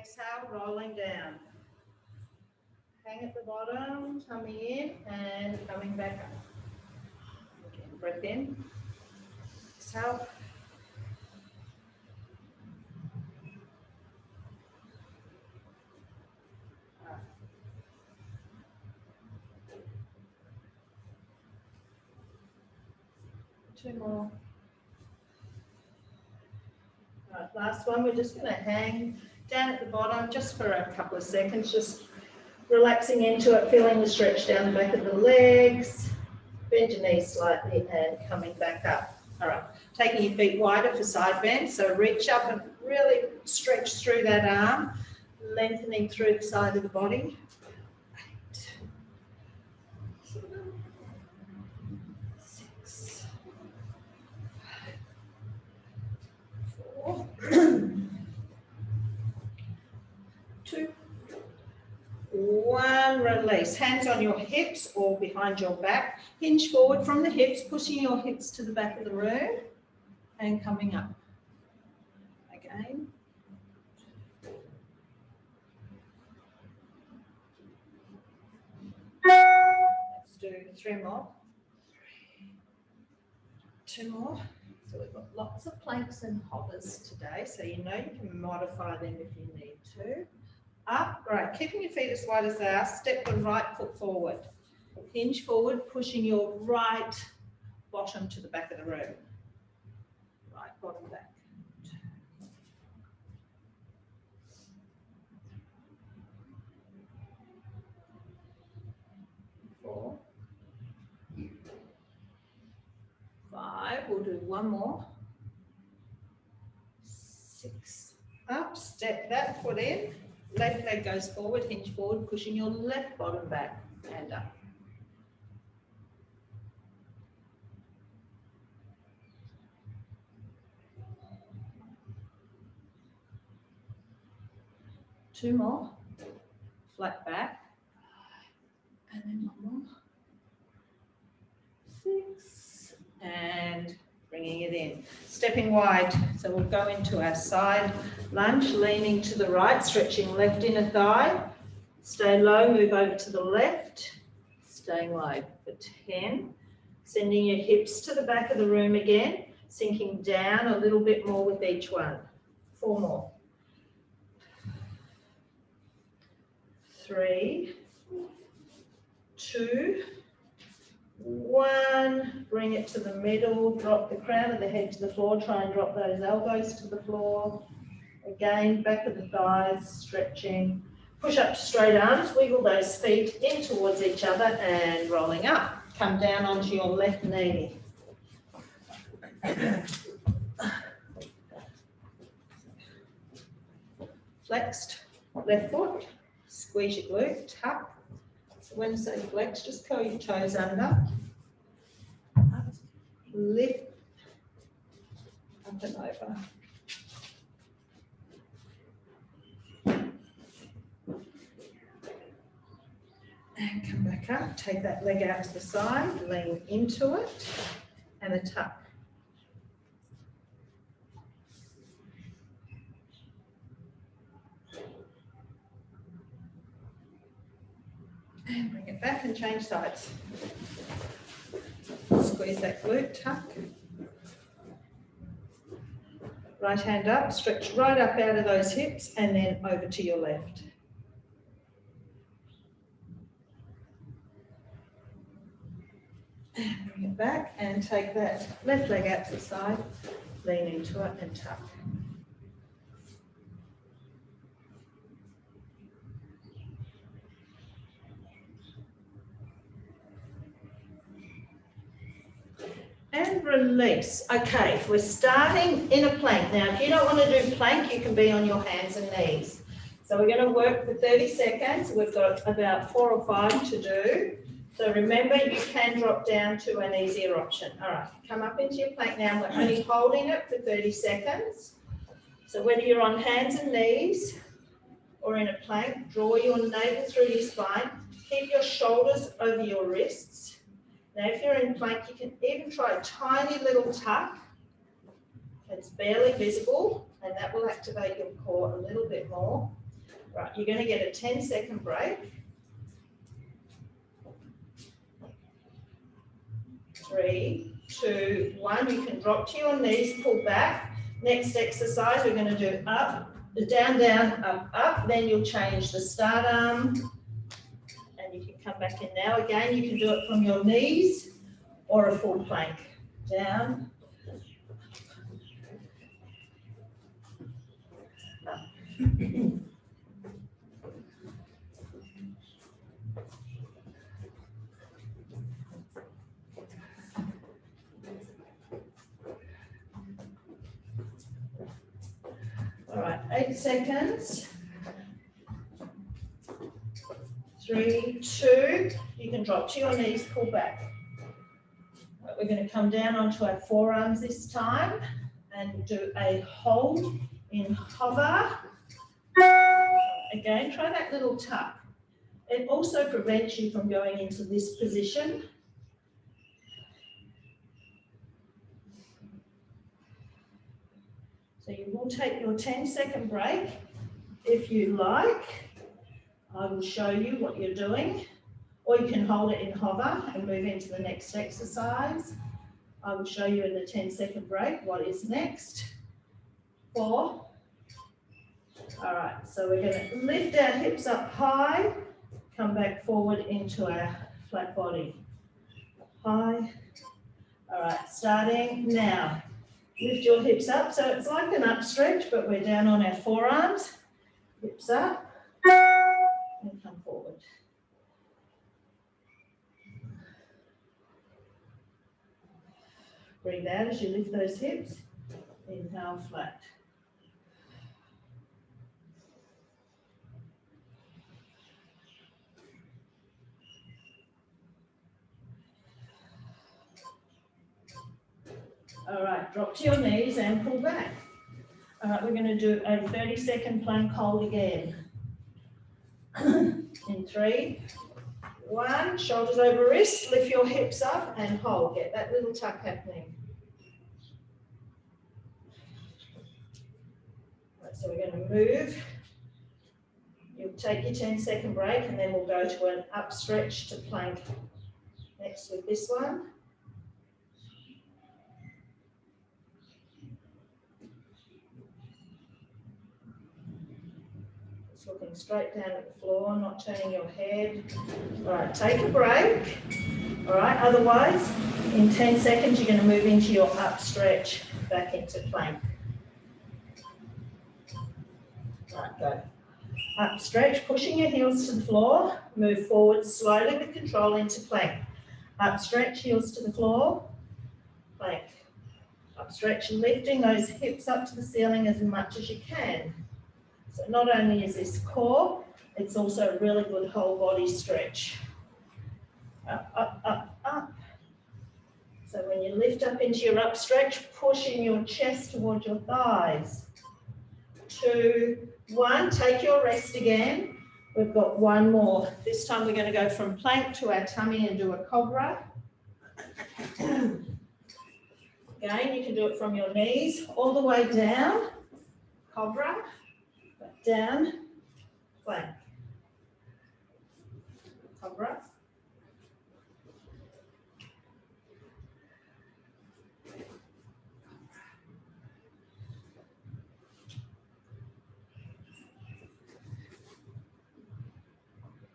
exhale, rolling down. Hang at the bottom, tummy in, and coming back up. Again, breath in. Exhale. Two more. Right, last one. We're just going to hang down at the bottom just for a couple of seconds, just relaxing into it, feeling the stretch down the back of the legs. Bend your knees slightly and coming back up. All right, taking your feet wider for side bend. So reach up and really stretch through that arm, lengthening through the side of the body. 8, 7, 6, 5, 4, 2, 1, release. Hands on your hips or behind your back. Hinge forward from the hips, pushing your hips to the back of the room and coming up. Again. Let's do 3 more. 2 more. So we've got lots of planks and hoppers today, so you know you can modify them if you need to. Up, right, keeping your feet as wide as they are, step the right foot forward. Hinge forward, pushing your right bottom to the back of the room. Right bottom back. 4, 5, we'll do 1 more. 6, up, step that foot in. Left leg goes forward, hinge forward, pushing your left bottom back and up. Two more, flat back, and then 1 more. 6, and bringing it in. Stepping wide, so we'll go into our side lunge, leaning to the right, stretching left inner thigh. Stay low, move over to the left, staying wide for 10. Sending your hips to the back of the room again, sinking down a little bit more with each one. 4 more. 3, 2, 1. Bring it to the middle, drop the crown of the head to the floor, try and drop those elbows to the floor. Again, back of the thighs, stretching. Push up to straight arms, wiggle those feet in towards each other and rolling up. Come down onto your left knee. Flexed left foot, squeeze your glute, tuck. So when I say flex, just curl your toes under. Lift up and over. And come back up, take that leg out to the side, lean into it, and a tuck. And bring it back and change sides. Squeeze that glute, tuck. Right hand up, stretch right up out of those hips, and then over to your left. And bring it back and take that left leg out to the side, lean into it and tuck. And release. Okay, we're starting in a plank. Now, if you don't want to do plank, you can be on your hands and knees. So we're going to work for 30 seconds. We've got about 4 or 5 to do. So remember, you can drop down to an easier option. All right, come up into your plank now. We're only holding it for 30 seconds. So whether you're on hands and knees or in a plank, draw your navel through your spine. Keep your shoulders over your wrists. Now, if you're in plank, you can even try a tiny little tuck. It's barely visible, and that will activate your core a little bit more. Right, you're going to get a 10-second break. 3, 2, 1. You can drop to your knees, pull back. Next exercise, we're going to do up, down, down, up, up. Then you'll change the start arm. And you can come back in now. Again, you can do it from your knees or a full plank. Down. Up. All right, 8 seconds. 3, 2. You can drop to your knees, pull back. Right, we're going to come down onto our forearms this time and do a hold in hover. Again, try that little tuck. It also prevents you from going into this position. So you will take your 10-second break. If you like, I will show you what you're doing, or you can hold it in hover and move into the next exercise. I will show you in the 10-second break what is next. 4. All right, so we're going to lift our hips up high, come back forward into our flat body. High. All right, starting now. Lift your hips up, so it's like an up stretch, but we're down on our forearms. Hips up, and come forward. Breathe out as you lift those hips. Inhale, flat. All right, drop to your knees and pull back. All right, we're going to do a 30-second plank hold again. In 3, 1, shoulders over wrists, lift your hips up and hold. Get that little tuck happening. Right, so we're going to move. You'll take your 10-second break and then we'll go to an up stretch to plank. Next with this one. Just looking straight down at the floor, not turning your head. All right, take a break. All right, otherwise, in 10 seconds, you're going to move into your up stretch, back into plank. All right, go. Up stretch, pushing your heels to the floor, move forward slowly with control into plank. Up stretch, heels to the floor, plank. Up stretch, lifting those hips up to the ceiling as much as you can. So not only is this core, it's also a really good whole body stretch. Up, up, up, up. So when you lift up into your up stretch, pushing your chest towards your thighs. 2, 1, take your rest again. We've got one more. This time we're going to go from plank to our tummy and do a cobra. Again, you can do it from your knees all the way down. Cobra, down, plank. Cobra.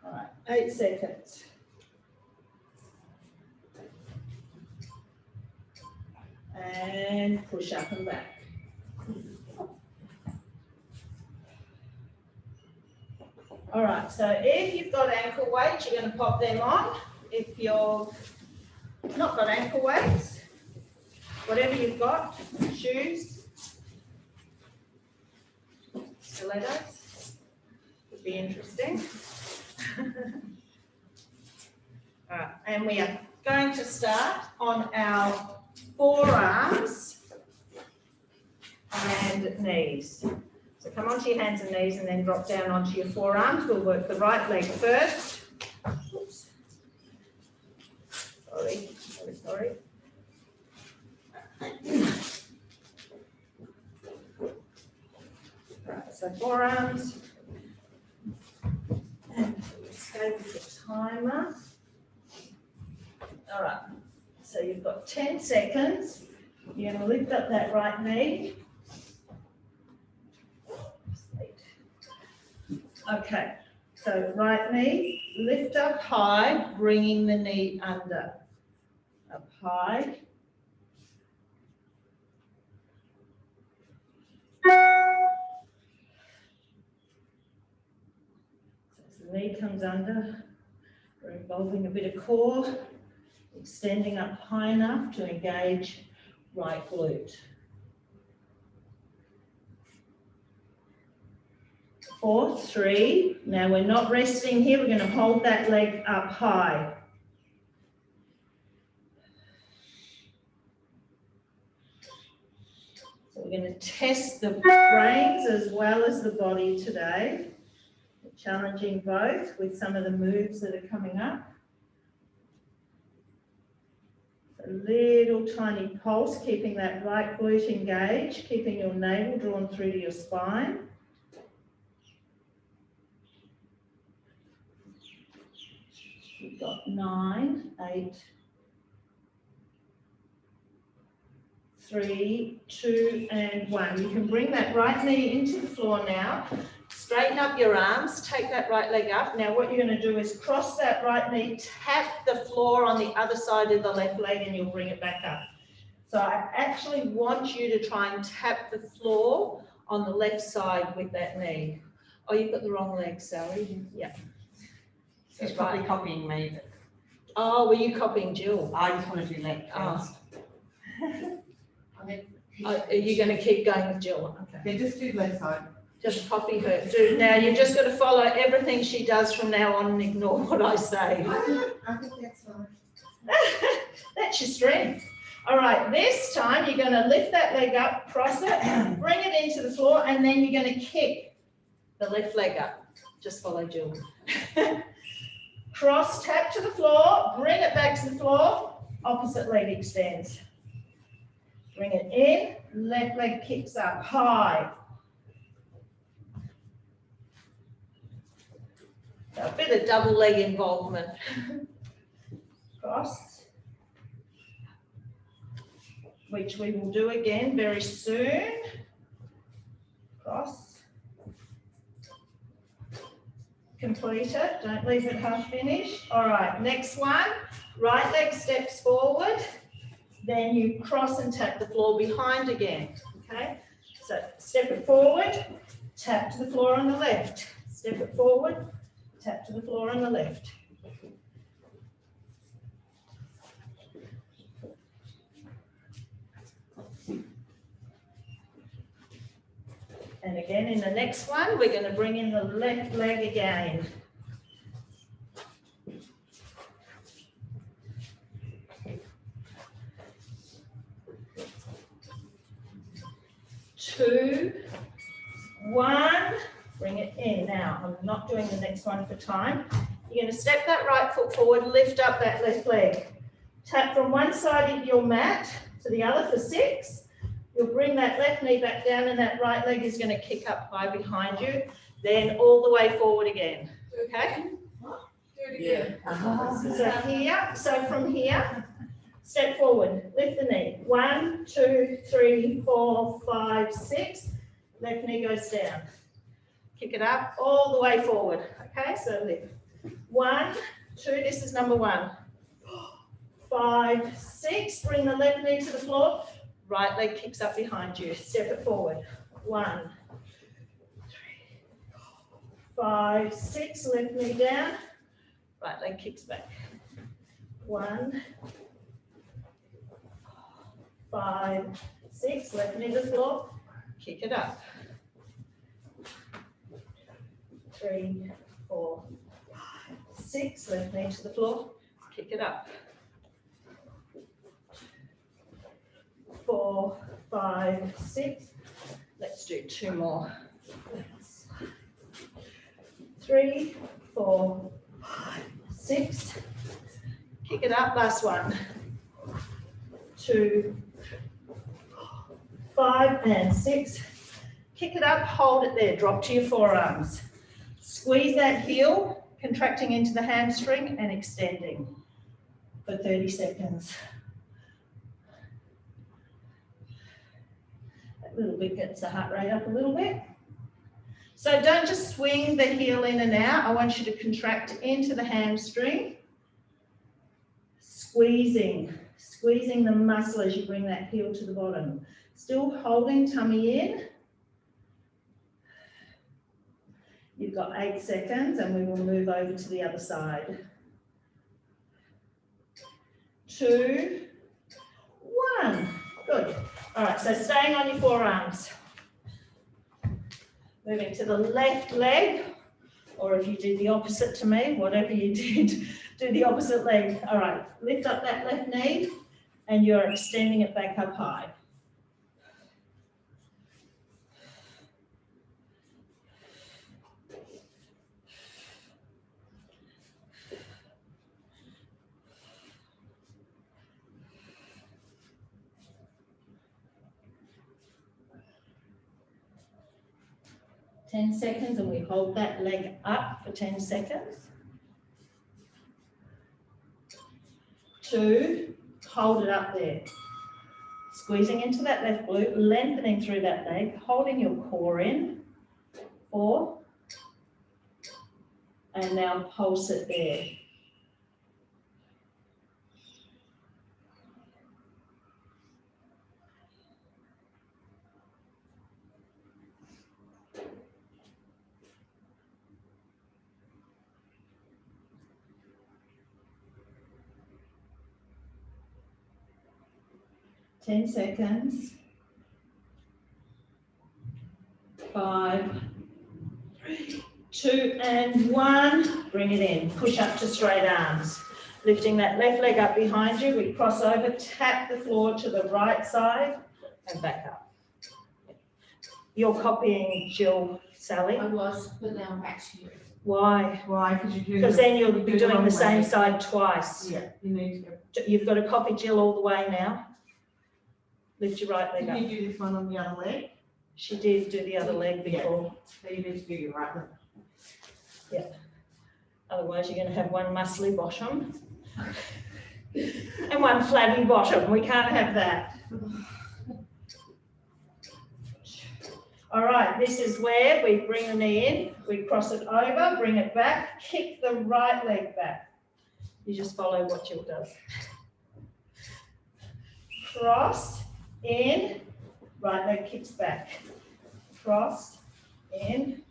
All right, 8 seconds. And push up and back. All right, so if you've got ankle weights, you're going to pop them on. If you've not got ankle weights, whatever you've got, shoes, stilettos, would be interesting. All right, and we are going to start on our forearms and knees. So come onto your hands and knees and then drop down onto your forearms. We'll work the right leg first. Oops. Sorry. Right, so forearms, timer. All right, so you've got 10 seconds. You're going to lift up that right knee. Okay, so right knee, lift up high, bringing the knee under. Up high. So as the knee comes under, we're involving a bit of core, extending up high enough to engage right glute. 4, 3. Now we're not resting here, we're going to hold that leg up high. So we're going to test the brains as well as the body today. We're challenging both with some of the moves that are coming up. A little tiny pulse, keeping that right glute engaged, keeping your navel drawn through to your spine. We've got 9, 8, 3, 2, and 1. You can bring that right knee into the floor now. Straighten up your arms, take that right leg up. Now what you're going to do is cross that right knee, tap the floor on the other side of the left leg, and you'll bring it back up. So I actually want you to try and tap the floor on the left side with that knee. Oh, you've got the wrong leg, Sally. Yeah. She's probably copying me. Oh, were you copying Jill? I just want to do leg first. Are you going to keep going with Jill? Okay. Yeah, just do left side. Just copy her. Now you've just got to follow everything she does from now on and ignore what I say. I think that's fine. That's your strength. All right, this time you're going to lift that leg up, cross it, bring it into the floor, and then you're going to kick the left leg up. Just follow Jill. Cross, tap to the floor, bring it back to the floor, opposite leg extends. Bring it in, left leg kicks up, high. A bit of double leg involvement. Cross, which we will do again very soon. Cross. Complete it, don't leave it half finished. All right, next one, right leg steps forward, then you cross and tap the floor behind again, okay? So step it forward, tap to the floor on the left, step it forward, tap to the floor on the left. And again, in the next one, we're going to bring in the left leg again. Two, one, bring it in. Now, I'm not doing the next one for time. You're going to step that right foot forward, lift up that left leg. Tap from one side of your mat to the other for 6. You'll bring that left knee back down and that right leg is going to kick up high behind you. Then all the way forward again. Okay? Do it again. Yeah. So from here, step forward, lift the knee. 1, 2, 3, 4, 5, 6. Left knee goes down. Kick it up all the way forward. Okay, so lift. 1, 2, this is number 1. 5, 6, bring the left knee to the floor. Right leg kicks up behind you. Step it forward. 1, 3, 5, 6. Left knee down. Right leg kicks back. 1, 5, 6. Left knee to the floor. Kick it up. 3, 4, 5, 6. Left knee to the floor. Kick it up. 4, 5, 6. Let's do 2 more. 3, 4, 5, 6. Kick it up. Last one. 2, 5, and 6. Kick it up. Hold it there. Drop to your forearms. Squeeze that heel. contracting into the hamstring and extending for 30 seconds. That little bit gets the heart rate up a little bit. So don't just swing the heel in and out. I want you to contract into the hamstring, squeezing the muscle as you bring that heel to the bottom. Still holding tummy in. You've got 8 seconds and we will move over to the other side. 2, 1. Good. All right, so staying on your forearms. Moving to the left leg, or if you did the opposite to me, whatever you did, do the opposite leg. All right, lift up that left knee and you're extending it back up high. Ten seconds, and we hold that leg up for 10 seconds. 2, hold it up there. Squeezing into that left glute, lengthening through that leg, holding your core in. 4, and now pulse it there. Ten seconds. 5, 3, 2, and 1. Bring it in. Push up to straight arms. Lifting that left leg up behind you. We cross over, tap the floor to the right side, and back up. You're copying Jill, Sally. I was, but now I'm back to you. Why? Why? Because then you'll be doing the same side twice. Yeah, you need to. You've got to copy Jill all the way now. Lift your right leg up. Did you do this one on the other leg? She did do the other leg before. So you need to do your right leg. Yeah. Otherwise, you're going to have one muscly bottom and one flabby bottom. We can't have that. All right, this is where we bring the knee in, we cross it over, bring it back, kick the right leg back. You just follow what Jill does. Cross, in, right leg kicks back. Cross, in.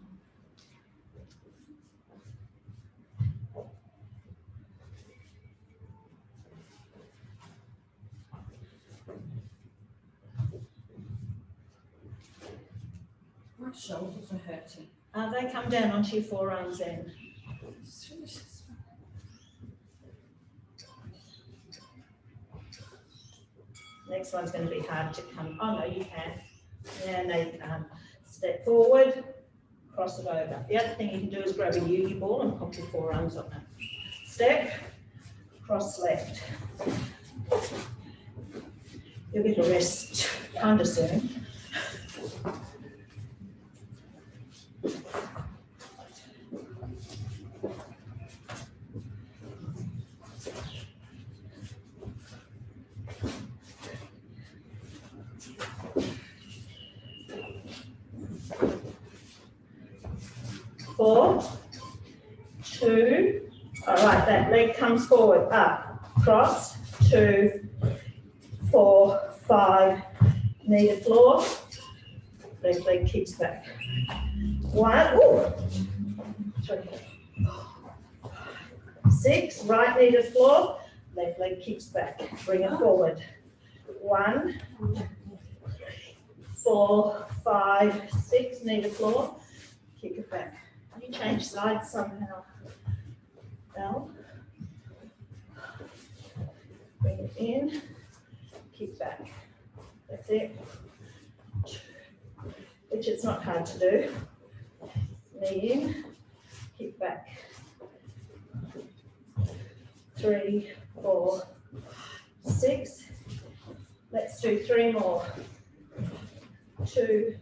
My shoulders are hurting. They come down onto your forearms then. Next one's going to be hard to come. Oh no, you can. Yeah, no, you can't. Step forward, cross it over. The other thing you can do is grab a yogi ball and pop your forearms on it. Step, cross left. You'll get a rest kind of soon. Four, 2, all right, that leg comes forward, up, cross, 2, 4, 5, knee to floor, left leg kicks back. 1, ooh, 3, 6, right knee to floor, left leg kicks back, bring it forward. 1, 4, 5, 6, knee to floor, kick it back. You change sides somehow. Down. Bring it in. Kick back. That's it. Which it's not hard to do. Knee in. Kick back. 3, 4, 6. Let's do 3 more. 2,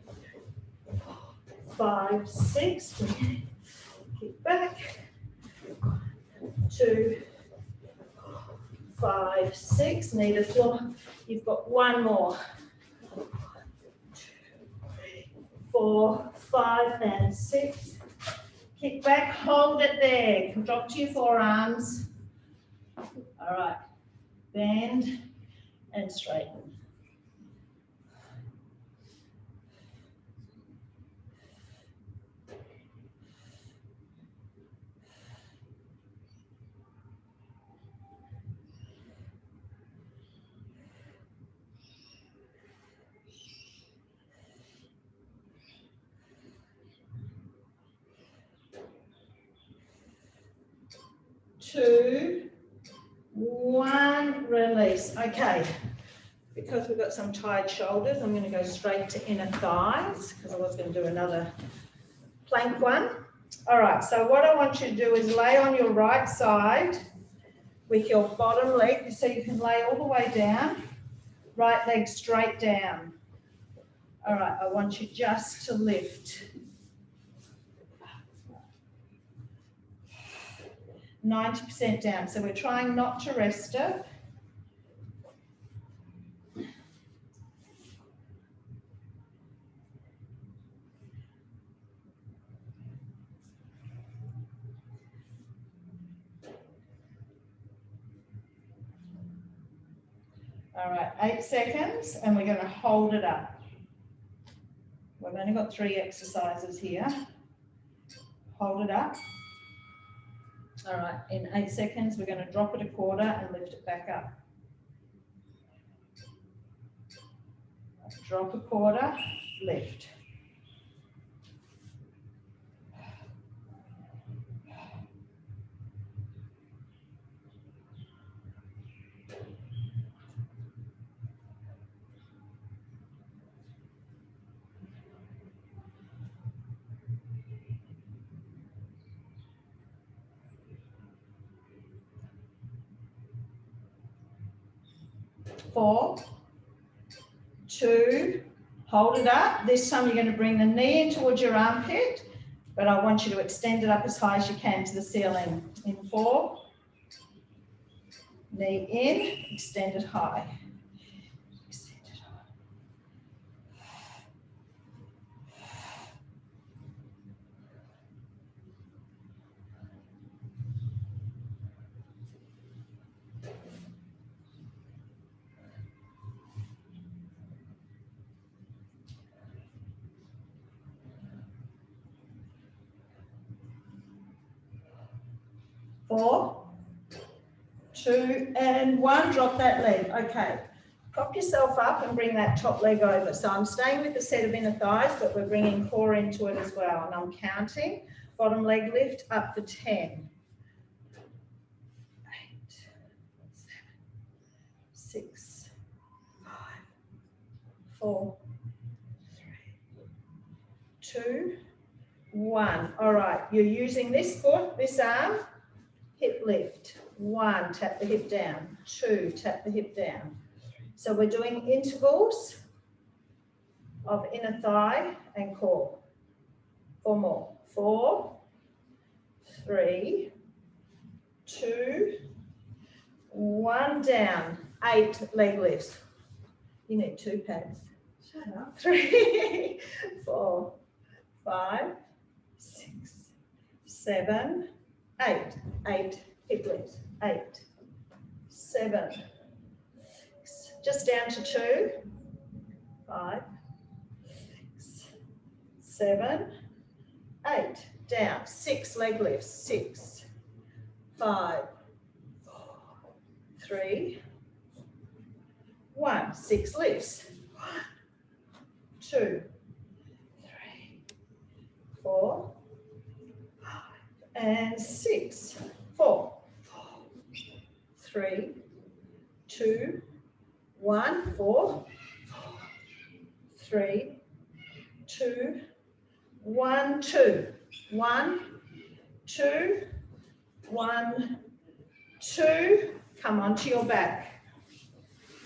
5, 6. Kick back. 2, 5, 6. Knee to floor. You've got one more. 2, 3, 4, 5, and 6. Kick back, hold it there. Drop to your forearms. All right. Bend and straighten. Two, one, release. Okay, because we've got some tired shoulders, I'm going to go straight to inner thighs because I was going to do another plank one. All right, so what I want you to do is lay on your right side with your bottom leg, so you can lay all the way down, right leg straight down. All right, I want you just to lift. 90% down, so we're trying not to rest it. All right, 8 seconds, and we're going to hold it up. We've only got 3 exercises here. Hold it up. All right, in 8 seconds, we're going to drop it a quarter and lift it back up. Drop a quarter, lift. Four, 2, hold it up. This time you're going to bring the knee in towards your armpit, but I want you to extend it up as high as you can to the ceiling. In 4, knee in, extend it high. Extend it high. 4, 2, and 1. Drop that leg. Okay. Prop yourself up and bring that top leg over. So I'm staying with the set of inner thighs, but we're bringing core into it as well. And I'm counting. Bottom leg lift up for 10. 8, 7, 6, 5, 4, 3, 2, 1. All right. You're using this foot, this arm. Hip lift. 1, tap the hip down. 2, tap the hip down. So we're doing intervals of inner thigh and core. 4 more. 4, 3, 2, 1, down. 8 leg lifts. You need 2 pads. Shut up. 3, 4, 5, 6, 7, 8. 8 hip lifts. 8, 7, 6. Just down to 2, 5, 6, 7, 8. Down. 6 leg lifts. 6, 5, 4, 3, 1. 6 lifts. 1, 2, 3, 4, 5, and 6. 4, 3, 2, 1. 4, 3, 2, 1, 2. 1, 2, 1, 2. Come onto your back.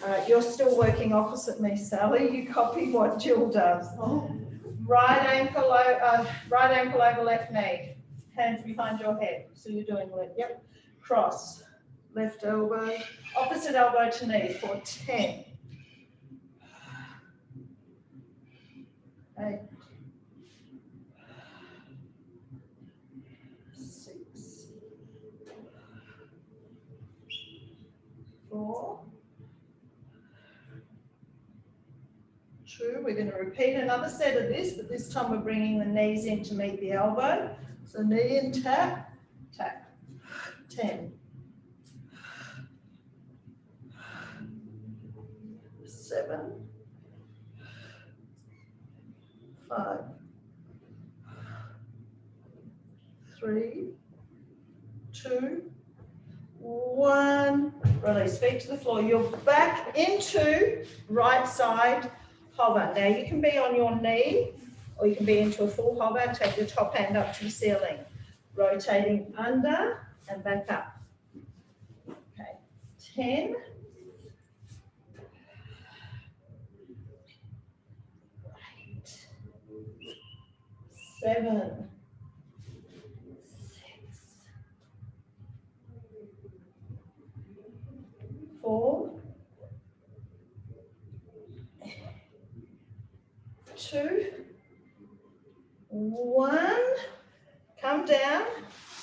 All right, you're still working opposite me, Sally. You copy what Jill does. Right ankle over left knee. hands behind your head. So you're doing left, yep. Cross, left elbow, opposite elbow to knee for 10. 8, 6, 4, 2. We're going to repeat another set of this, but this time we're bringing the knees in to meet the elbow. So knee in, tap, tap. 10, 7, 5, 3, 2, 1. Release, feet to the floor. You're back into right side hover. Now you can be on your knee or you can be into a full hover. Take your top hand up to the ceiling. Rotating under and back up. Okay, 10. 8, 7, 6, 4, 2, 1. Come down,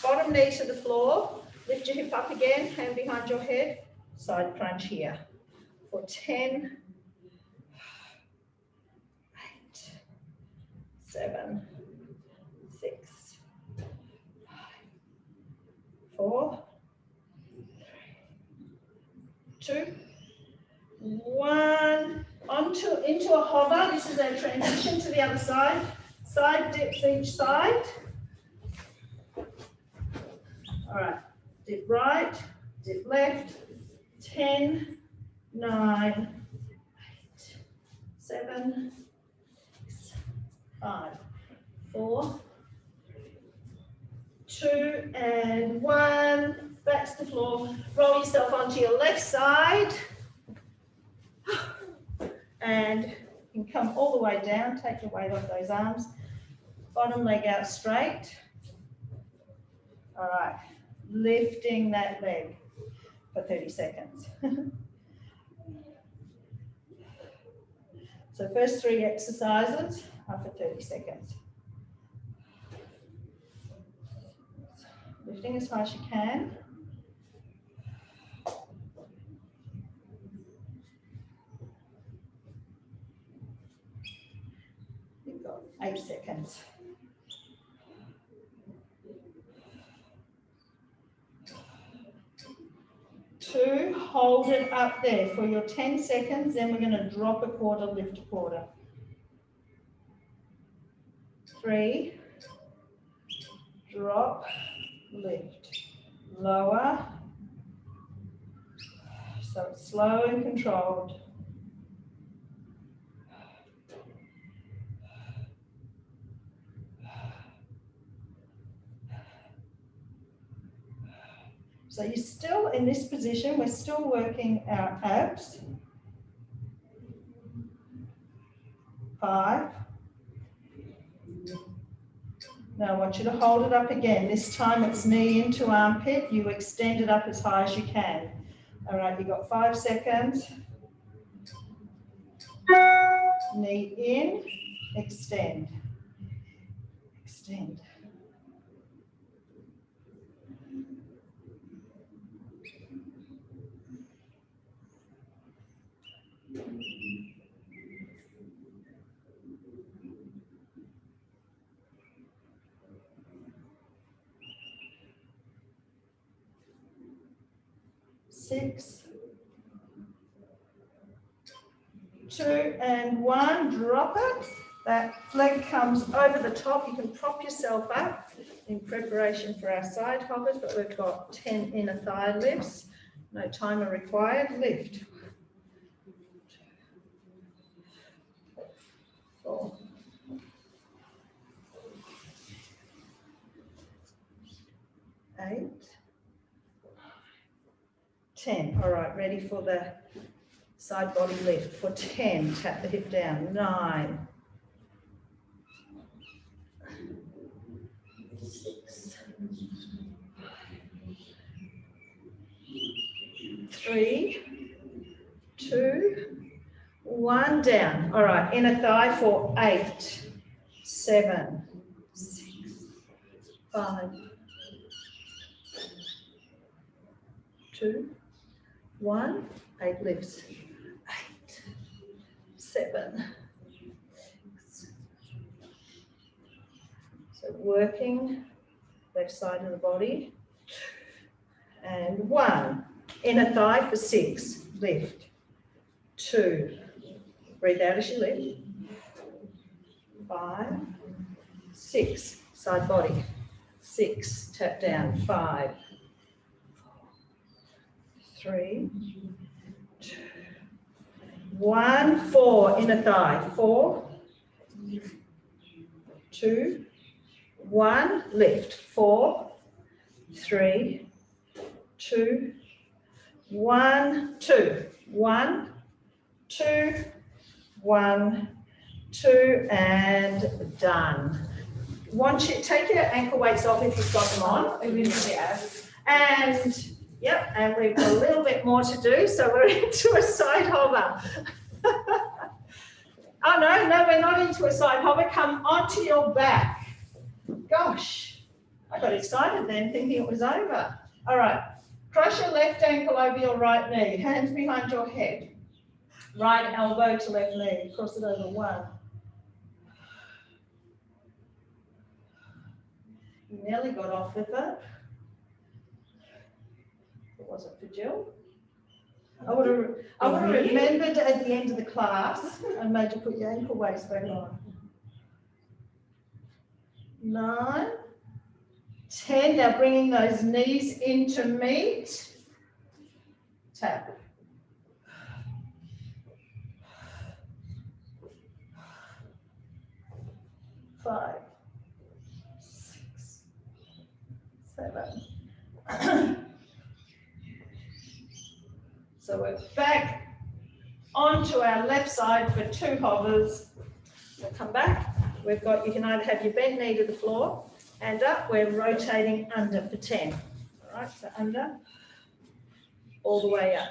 bottom knee to the floor. Lift your hip up again, hand behind your head. Side crunch here for 10, 8, 7, 6, 5, 4, 3, 2, 1. Into a hover. This is our transition to the other side. Side dips each side. All right. Dip right, dip left. 10, 9, 8, 7, 6, 5, 4, 2, and 1. Back to the floor. Roll yourself onto your left side. And you can come all the way down. Take your weight off those arms. Bottom leg out straight. All right. Lifting that leg for 30 seconds. So first 3 exercises are for 30 seconds. Lifting as high as you can. You've got 8 seconds. 2, hold it up there for your 10 seconds, then we're going to drop a quarter, lift a quarter. 3, drop, lift, lower, so it's slow and controlled. So you're still in this position, we're still working our abs. 5. Now I want you to hold it up again. This time it's knee into armpit. You extend it up as high as you can. All right, you've got 5 seconds. Knee in, extend, extend. Six, 2, and 1. Drop it. That leg comes over the top. You can prop yourself up in preparation for our side hoppers, but we've got 10 inner thigh lifts. No timer required. Lift. 4, 8, 10. All right, ready for the side body lift. For 10, tap the hip down. 9, 6, 3, 2, 1, down. All right, inner thigh for 8, 7, 6, 5, 2, 1, 8 lifts. 8, 7. So working left side of the body. And 1. Inner thigh for 6. Lift. 2. Breathe out as you lift. 5. 6. Side body. 6. Tap down. 5. 3. 2. 1. 4. Inner thigh. 4. 2. 1. Lift. 4. 3. 2. 1. 2. 1. 2. 1. 2. And done. Want you take your ankle weights off if you've got them on. And yep, and we've got a little bit more to do, so we're into a side hover. Oh no, we're not into a side hover. Come onto your back. Gosh, I got excited then, thinking it was over. All right, cross your left ankle over your right knee, hands behind your head. Right elbow to left knee, cross it over. 1. You nearly got off with it. It wasn't for Jill. I would have remembered at the end of the class and made you put your ankle weights back on. 9, 10. Now bringing those knees into meet. Tap. 5, 6, 7. So we're back onto our left side for 2 hovers. We'll come back. We've got, you can either have your bent knee to the floor and up. We're rotating under for 10. All right, so under, all the way up.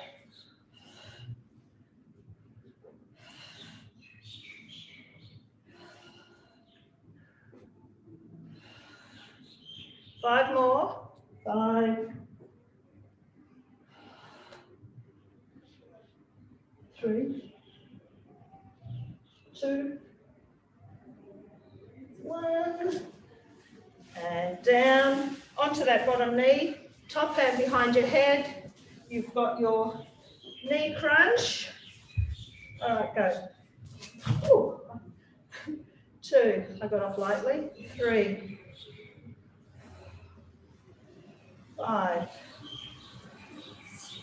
Five more. 5, 3, 2, 1, and down onto that bottom knee, top hand behind your head. You've got your knee crunch. All right, go. Ooh. 2, I got off lightly. 3, 5, 6,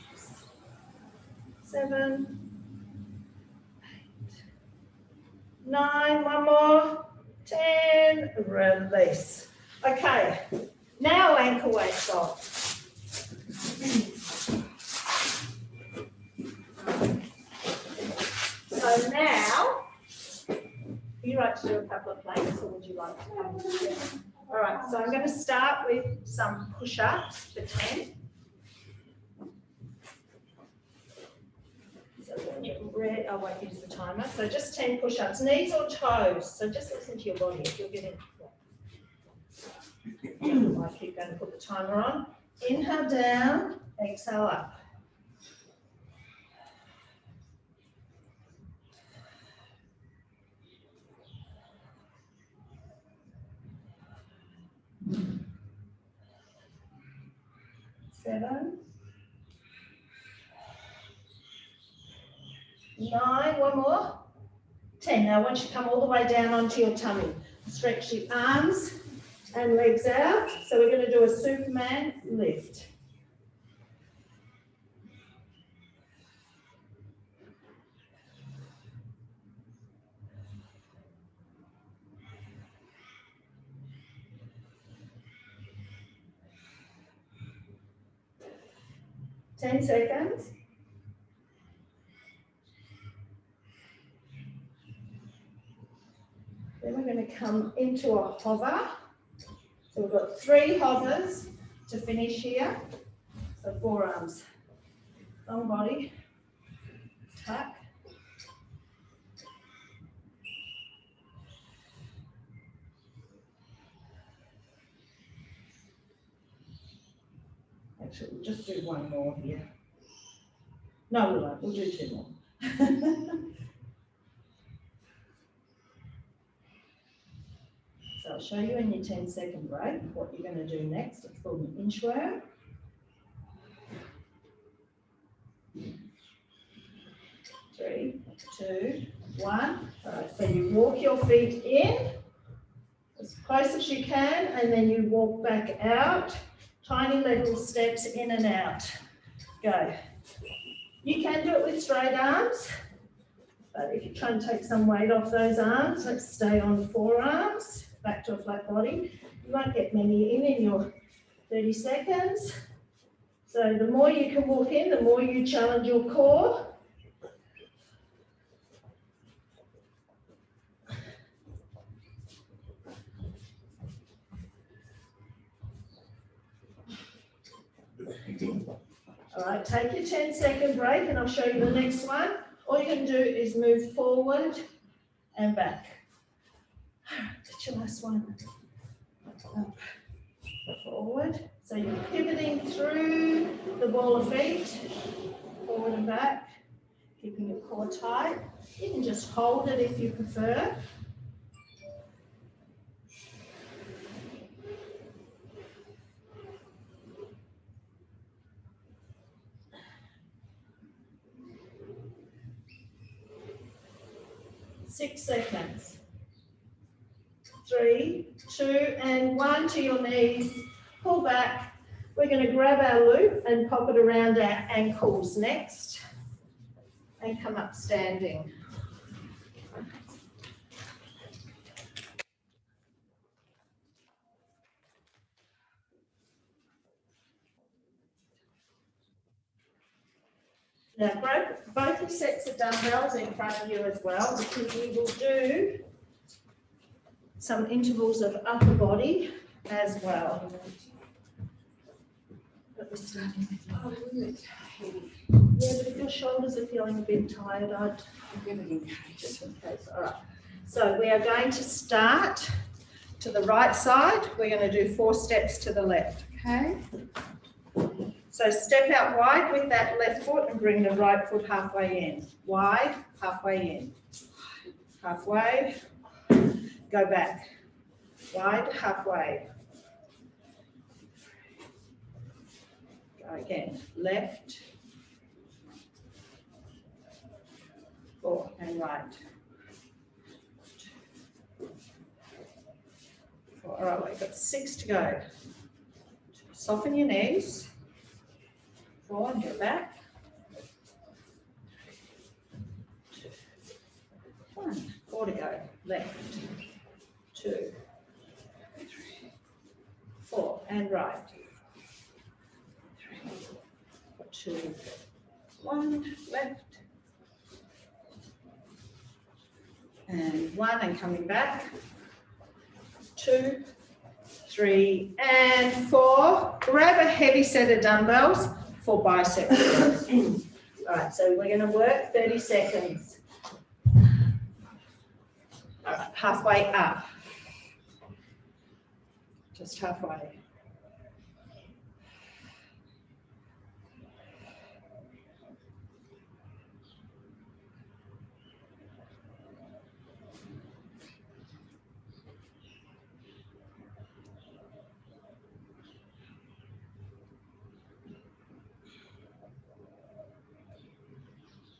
7, 8, 9, one more, 10, release. Okay, now ankle weights off. So now, would you like to do a couple of planks or would you like to come together? All right, so I'm going to start with some push-ups for 10. So when you're ready, I won't use the timer. So just 10 push-ups, knees or toes. So just listen to your body if you're getting. I keep going to put the timer on. Inhale down, exhale up. Seven, 9, one more, 10. Now, once you come all the way down onto your tummy, stretch the arms and legs out. So we're going to do a Superman lift. Ten seconds. Then we're going to come into a hover. So we've got 3 hovers to finish here. So forearms, long body, tuck. Actually, we'll just do 1 more here. No, we won't. We'll do 2 more. So I'll show you in your 10-second break what you're going to do next. It's called an inchworm. Three, two, one. All right, so you walk your feet in as close as you can, and then you walk back out. Tiny little steps in and out. Go. You can do it with straight arms, but if you try and take some weight off those arms, let's stay on forearms, back to a flat body. You won't get many in your 30 seconds. So the more you can walk in, the more you challenge your core. All right, take your 10-second break and I'll show you the next one. All you can do is move forward and back. All right, that's your last one. Up, forward. So you're pivoting through the ball of feet, forward and back, keeping your core tight. You can just hold it if you prefer. Six seconds. 3, 2, and 1 to your knees. Pull back. We're going to grab our loop and pop it around our ankles next. And come up standing. Now grab both your sets of dumbbells in front of you as well, because we will do some intervals of upper body as well. But we're starting with yeah, but if your shoulders are feeling a bit tired, I'd give it in case, just in case. All right. So we are going to start to the right side. We're going to do 4 steps to the left, okay? So step out wide with that left foot and bring the right foot halfway in. Wide, halfway in. Halfway, go back. Wide, halfway. Go again. Left, 4, and right. 4. All right, we've got 6 to go. Soften your knees. 4, and go back. 2, 1. 4 to go. Left. 2, 3, 4, and right. 3, 2, 1. Left. And 1, and coming back. 2, 3, and 4. Grab a heavy set of dumbbells for bicep curls. All right, so we're going to work 30 seconds. All right, halfway up. Just halfway.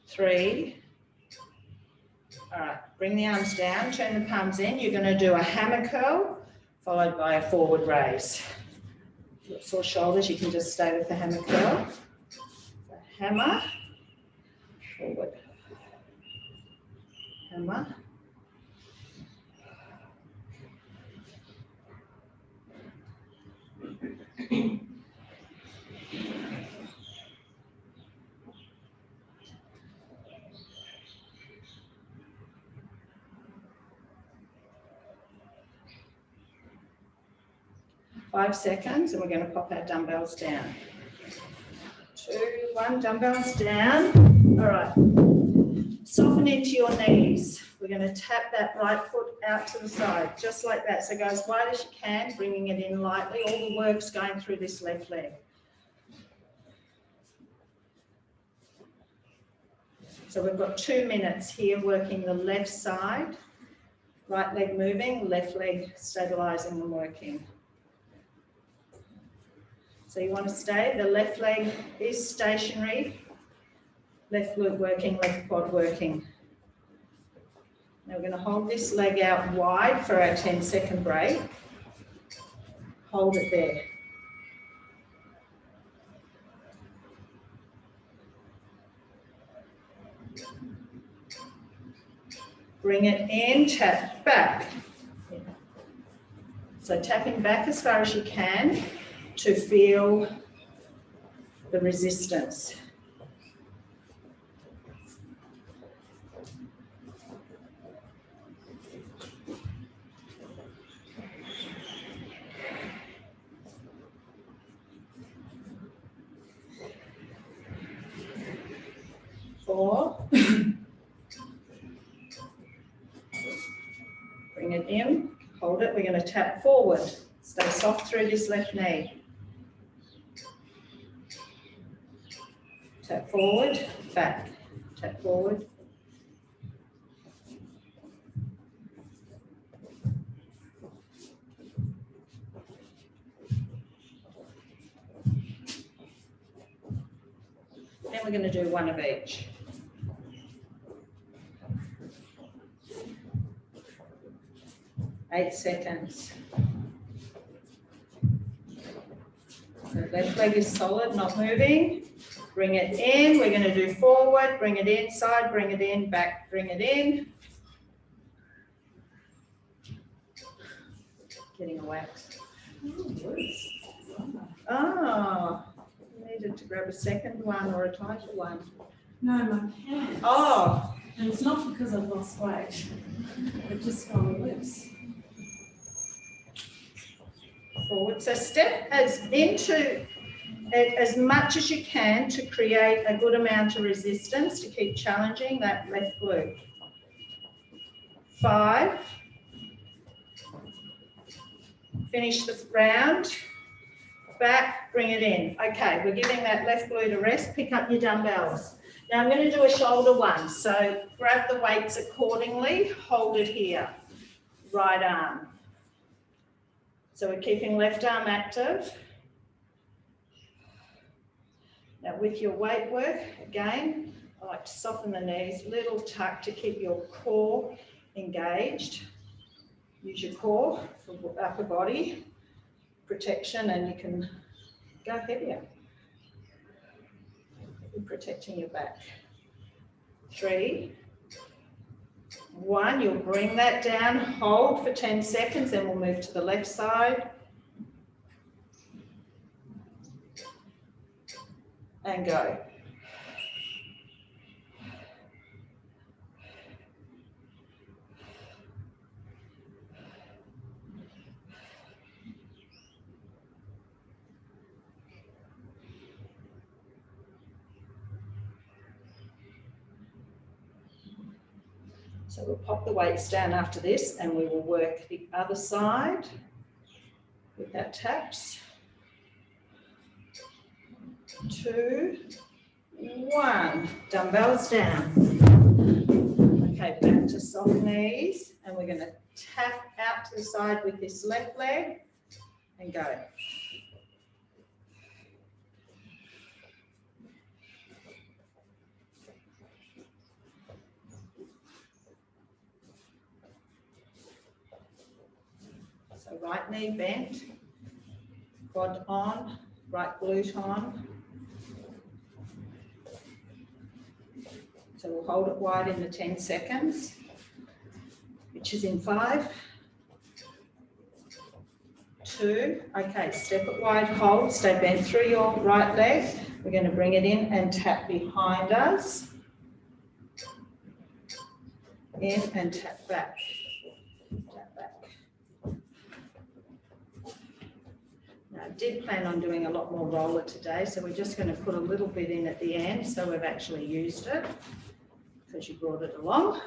Three. All right, bring the arms down, turn the palms in. You're going to do a hammer curl followed by a forward raise. If you've got sore shoulders, you can just stay with the hammer curl. So hammer, forward, hammer. 5 seconds, and we're going to pop our dumbbells down. 2, 1, dumbbells down. All right. Soften into your knees. We're going to tap that right foot out to the side, just like that. So go as wide as you can, bringing it in lightly. All the work's going through this left leg. So we've got 2 minutes here working the left side. Right leg moving, left leg stabilizing and working. So you want to stay, the left leg is stationary, left glute working, left quad working. Now we're going to hold this leg out wide for our 10-second break. Hold it there. Bring it in, tap back. So tapping back as far as you can to feel the resistance. Four. Bring it in, hold it. We're going to tap forward. Stay soft through this left knee. Tap forward, back. Tap forward. Then we're going to do one of each. Eight seconds. So left leg is solid, not moving. Bring it in. We're going to do forward, bring it inside, bring it in, back, bring it in. Getting a wax. Oh, you needed to grab a second one or a tighter one. No, my pants. Oh. And it's not because I've lost weight. It just gone loose. Forward. So step into it as much as you can to create a good amount of resistance to keep challenging that left glute. 5. Finish the round. Back, bring it in. Okay, we're giving that left glute a rest. Pick up your dumbbells. Now I'm going to do a shoulder one. So grab the weights accordingly. Hold it here. Right arm. So we're keeping left arm active. Now with your weight work, again, I like to soften the knees, little tuck to keep your core engaged. Use your core for upper body protection, and you can go heavier. You're protecting your back. 3, 1, you'll bring that down, hold for 10 seconds, then we'll move to the left side. And go. So we'll pop the weights down after this, and we will work the other side with our taps. 2, 1, dumbbells down. Okay, back to soft knees, and we're going to tap out to the side with this left leg and go. So right knee bent, quad on, right glute on. So we'll hold it wide in the 10 seconds, which is in 5, 2, okay, step it wide, hold, stay bent through your right leg. We're going to bring it in and tap behind us. In and tap back. Tap back. I did plan on doing a lot more roller today, so we're just going to put a little bit in at the end so we've actually used it because you brought it along.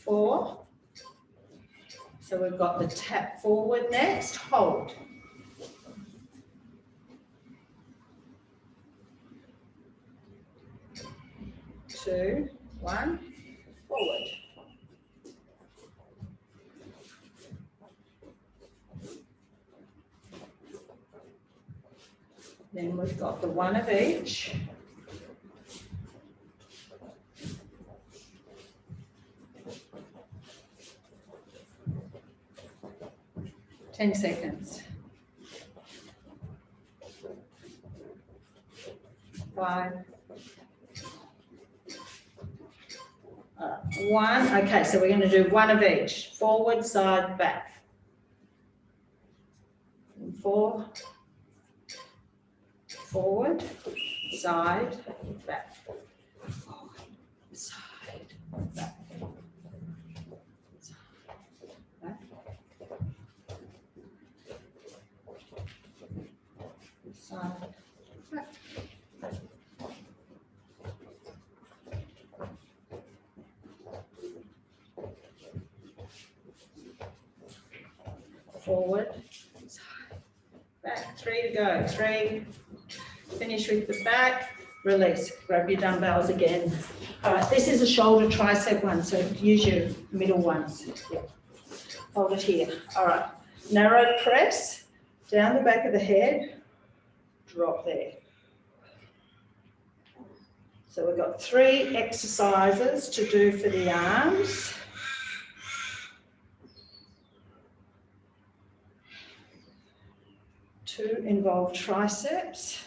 Four. So we've got the tap forward next, hold. 2, 1, forward. Then we've got the one of each. Ten seconds. 5. 1. Okay, so we're going to do one of each. Forward, side, back. 4. Forward, side, back. Forward, side, back. Back. Side, back. Forward, side, back. 3 to go. 3. Finish with the back. Release. Grab your dumbbells again. All right, this is a shoulder tricep one, so use your middle ones. Yeah. Hold it here. All right. Narrow press down the back of the head. Drop there. So we've got 3 exercises to do for the arms. Two involve triceps.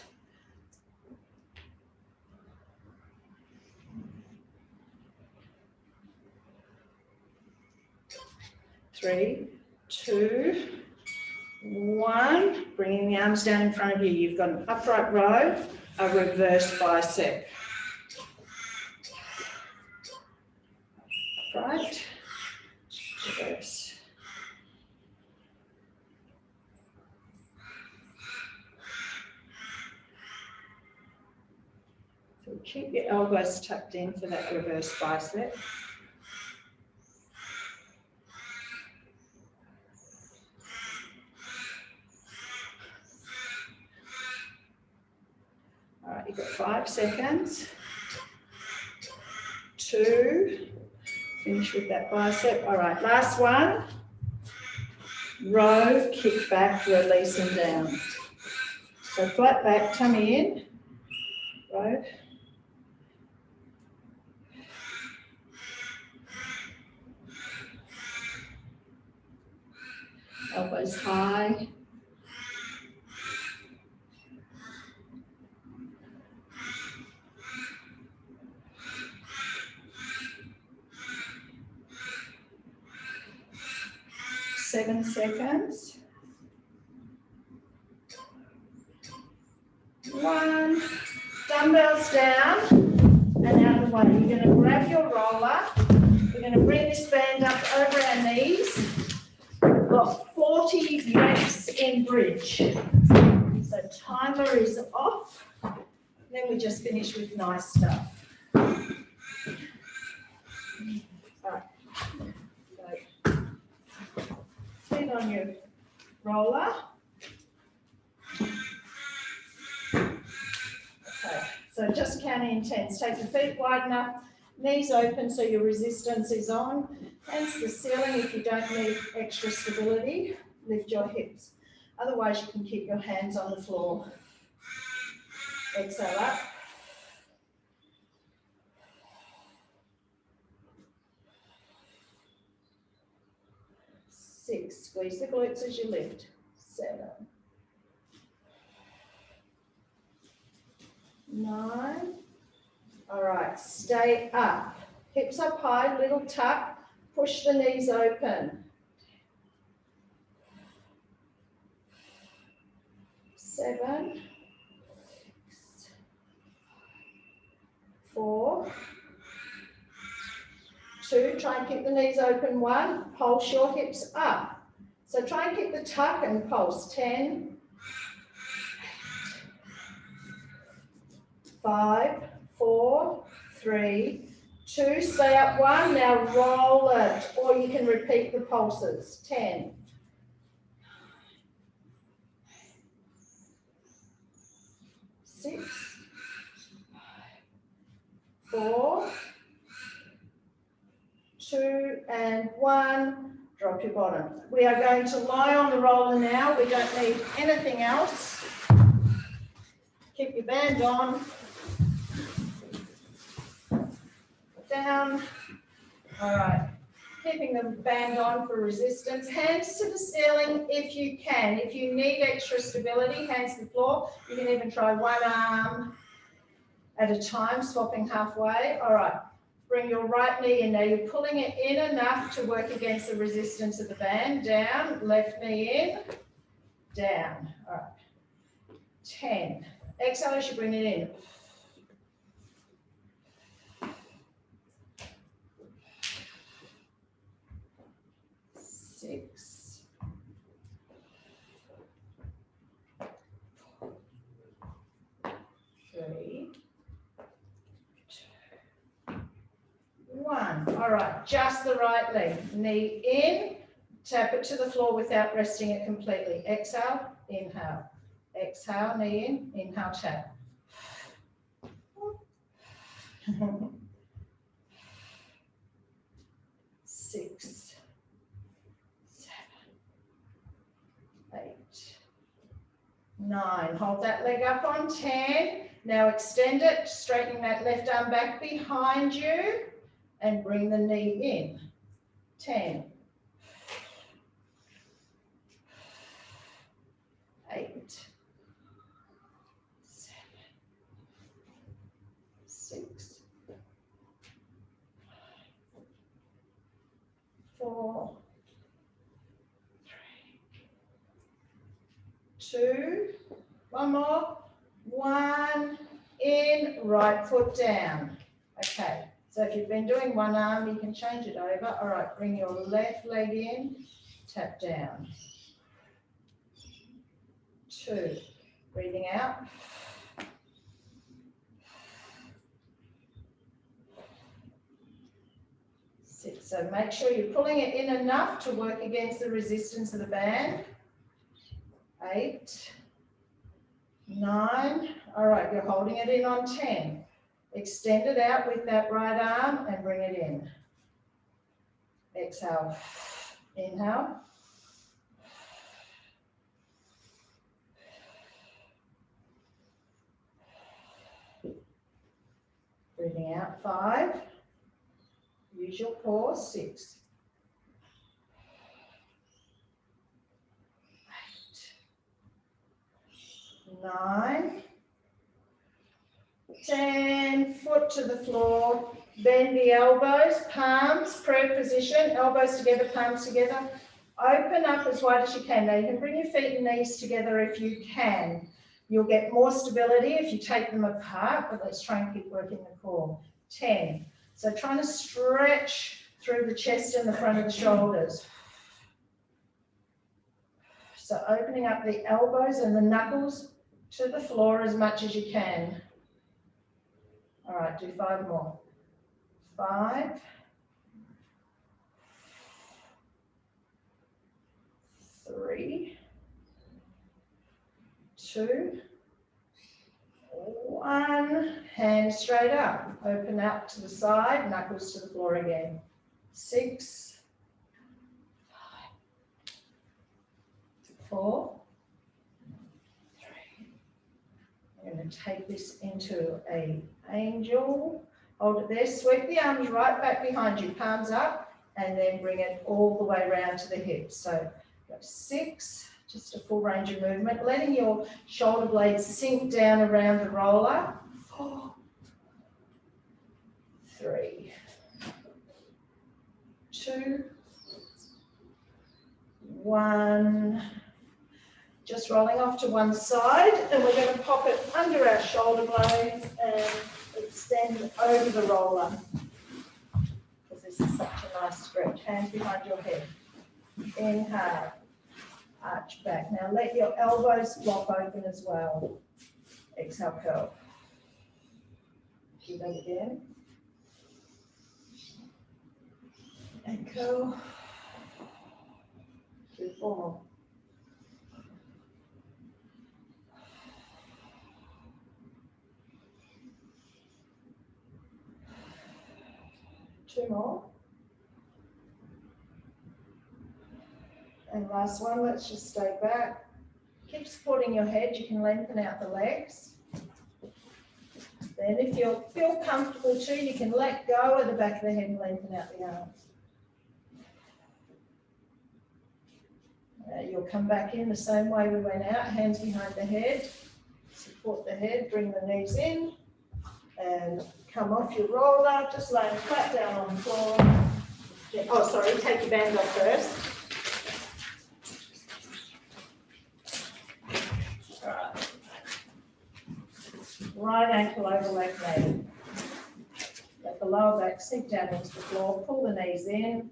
3, 2, 1. Bringing the arms down in front of you. You've got an upright row, a reverse bicep. Upright, reverse. So keep your elbows tucked in for that reverse bicep. All right, you've got 5 seconds. 2, finish with that bicep. All right, last one. Row, kick back, release and down. So flat back, tummy in. Row. Elbows high. Seven seconds. 1. Dumbbells down and out of the way. You're going to grab your roller. We're going to bring this band up over our knees. We've got 40 reps in bridge. So timer is off. Then we just finish with nice stuff. All right. So, sit on your roller. Okay, so just counting in 10s. Take your feet wide enough, knees open so your resistance is on. Hands to the ceiling if you don't need extra stability. Lift your hips. Otherwise, you can keep your hands on the floor. Exhale up. Six. Squeeze the glutes as you lift. 7. 9. All right, stay up. Hips up high, little tuck. Push the knees open. 7. 4, 2, try and keep the knees open, 1, pulse your hips up. So try and keep the tuck and pulse, 10, 5, 4, 3, 2, stay up 1, now roll it, or you can repeat the pulses, 10, 6, 4, 2, and 1, drop your bottom. We are going to lie on the roller now, we don't need anything else. Keep your band on. Down. All right. Keeping the band on for resistance. Hands to the ceiling if you can. If you need extra stability, hands to the floor. You can even try one arm at a time, swapping halfway. All right. Bring your right knee in. Now you're pulling it in enough to work against the resistance of the band. Down. Left knee in. Down. All right. 10. Exhale as you bring it in. 6, 3, 2, 1. All right, just the right leg. Knee in, tap it to the floor without resting it completely. Exhale, inhale. Exhale, knee in, inhale, tap. 6, 7, 8, 9. Hold that leg up on 10. Now extend it, straightening that left arm back behind you and bring the knee in. 10, 8, 7, 6, 4, 3, 2, one more, 1, in, right foot down. Okay, so if you've been doing one arm, you can change it over. All right, bring your left leg in, tap down. 2, breathing out. 6, so make sure you're pulling it in enough to work against the resistance of the band. 8, 9, all right, you're holding it in on 10. Extend it out with that right arm and bring it in. Exhale, inhale. Breathing out, 5. Use your pause, 6. 8, 9, 10, foot to the floor, bend the elbows, palms, prayer position, elbows together, palms together. Open up as wide as you can. Now you can bring your feet and knees together if you can. You'll get more stability if you take them apart, but let's try and keep working the core. 10. So trying to stretch through the chest and the front of the shoulders. So opening up the elbows and the knuckles to the floor as much as you can. All right, do 5 more. 5, 3, 2, 1. Hands straight up. Open out to the side, knuckles to the floor again. 6, 5, 4, 3. I'm going to take this into an angel. Hold it there. Sweep the arms right back behind you, palms up, and then bring it all the way around to the hips. So go 6, just a full range of movement, letting your shoulder blades sink down around the roller. 4, 3, 2, 1. Just rolling off to one side, and we're going to pop it under our shoulder blades, and it's extend over the roller. Because this is such a nice stretch. Hands behind your head. Inhale. Arch back. Now let your elbows flop open as well. Exhale, curl. Do that again. And curl. Do 4 more. Two more. And last one, let's just stay back. Keep supporting your head. You can lengthen out the legs. Then if you feel comfortable too, you can let go of the back of the head and lengthen out the arms. You'll come back in the same way we went out, hands behind the head. Support the head, bring the knees in, and come off your roller, just lay flat down on the floor. Oh, sorry, take your band off first. Right ankle over left knee. Let the lower back sink down into the floor. Pull the knees in.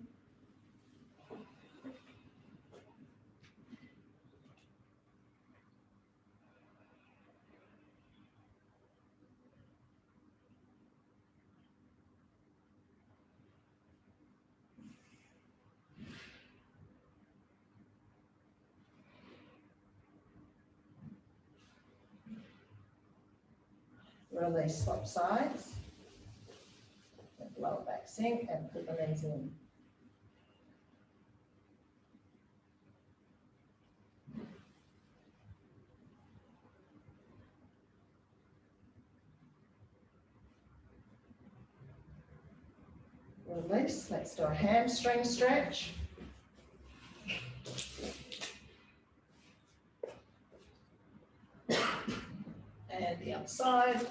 Release, swap sides. Let the lower back sink and put the knees in. Release, let's do a hamstring stretch. And the other side.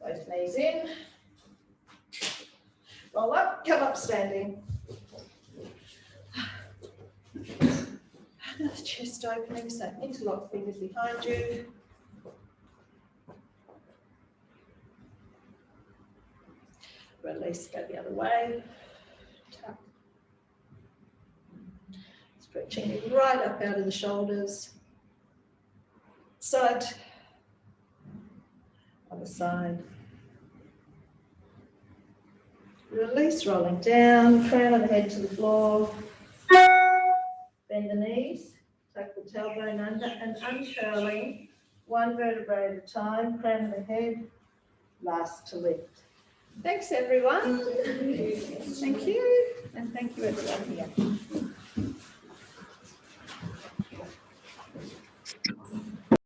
Both knees in. Roll up, come up standing. Another chest opening, so interlock fingers behind you. Release, go the other way. Tap. Stretching it right up out of the shoulders. Side. Other side. Release, rolling down, crown of the head to the floor. Bend the knees, tuck the tailbone under and uncurling, one vertebrae at a time, crown of the head, last to lift. Thanks everyone. Thank you. And thank you everyone here.